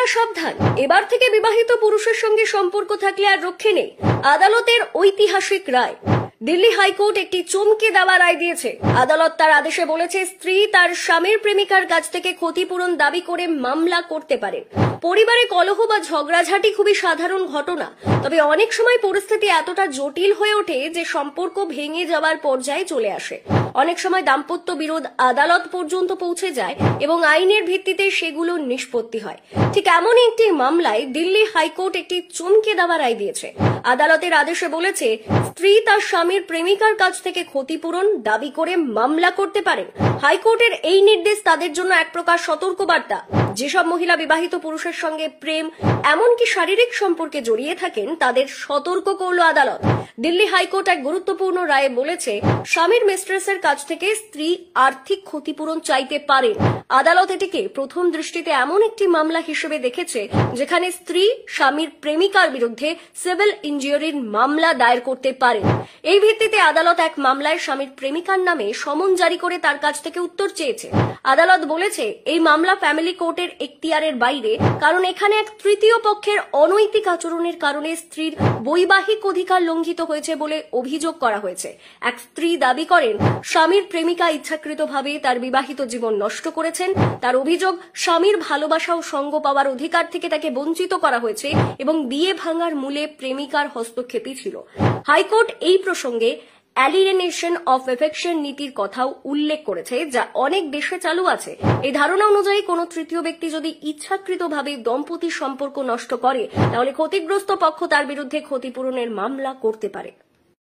মহিলারা সাবধান, এবার থেকে বিবাহিত পুরুষের সঙ্গে সম্পর্ক থাকলে আর রক্ষে নেই। আদালতের ঐতিহাসিক রায়। দিল্লি হাইকোর্ট একটি চমকে দেওয়া রায় দিয়েছে। আদালত তার আদেশে বলেছে, স্ত্রী তার স্বামীর প্রেমিকার কাছ থেকে ক্ষতিপূরণ দাবি করে মামলা করতে পারেন। পরিবারে কলহ বা ঝগড়াঝাটি খুবই সাধারণ ঘটনা, তবে অনেক সময় পরিস্থিতি এতটা জটিল হয়ে ওঠে যে সম্পর্ক ভেঙে যাওয়ার পর্যায়ে চলে আসে। অনেক সময় দাম্পত্য বিরোধ আদালত পর্যন্ত পৌঁছে যায় এবং আইনের ভিত্তিতে সেগুলো নিষ্পত্তি হয়। ঠিক এমনই একটি মামলায় দিল্লি হাইকোর্ট একটি চমকে দেওয়া রায় দিয়েছে। আদালতের আদেশে বলেছে, স্ত্রী তার স্বামীর প্রেমিকার কাছ থেকে ক্ষতিপূরণ দাবি করে মামলা করতে পারেন। হাইকোর্টের এই নির্দেশ তাদের জন্য এক প্রকার সতর্কবার্তা। যেসব মহিলা বিবাহিত পুরুষের সঙ্গে প্রেম এমনকি শারীরিক সম্পর্কে জড়িয়ে থাকেন, তাদের সতর্ক করল আদালত। দিল্লি হাইকোর্ট এক গুরুত্বপূর্ণ রায়ে বলেছে, স্বামীর মিস্ট্রেসের কাছ থেকে স্ত্রী আর্থিক ক্ষতিপূরণ চাইতে পারেন। আদালত এটিকে প্রথম দৃষ্টিতে এমন একটি মামলা হিসেবে দেখেছে যেখানে স্ত্রী স্বামীর প্রেমিকার বিরুদ্ধে সিভিল ইনজুরির মামলা দায়ের করতে পারেন। এই ভিত্তিতে আদালত এক মামলায় স্বামীর প্রেমিকার নামে সমন জারি করে তার কাছ থেকে উত্তর চেয়েছে। আদালত বলেছে, এই মামলা ফ্যামিলি কোর্টের এখতিয়ারের বাইরে, কারণ এখানে এক তৃতীয় পক্ষের অনৈতিক আচরণের কারণে স্ত্রীর বৈবাহিক অধিকার লঙ্ঘিত হয়েছে বলে অভিযোগ করা হয়েছে। এক স্ত্রী দাবি করেন, স্বামীর প্রেমিকা ইচ্ছাকৃতভাবে তার বিবাহিত জীবন নষ্ট করেছেন। তার অভিযোগ, স্বামীর ভালোবাসা ও সঙ্গ পাওয়ার অধিকার থেকে তাকে বঞ্চিত করা হয়েছে এবং বিয়ে ভাঙার মূলে প্রেমিকার হস্তক্ষেপই ছিল। হাইকোর্ট এই প্রসঙ্গে অ্যালিয়েনেশন অফ এফেকশন নীতির কথাও উল্লেখ করেছে, যা অনেক দেশে চালু আছে। এই ধারণা অনুযায়ী কোনো তৃতীয় ব্যক্তি যদি ইচ্ছাকৃতভাবে দম্পতির সম্পর্ক নষ্ট করে, তাহলে ক্ষতিগ্রস্ত পক্ষ তার বিরুদ্ধে ক্ষতিপূরণের মামলা করতে পারে।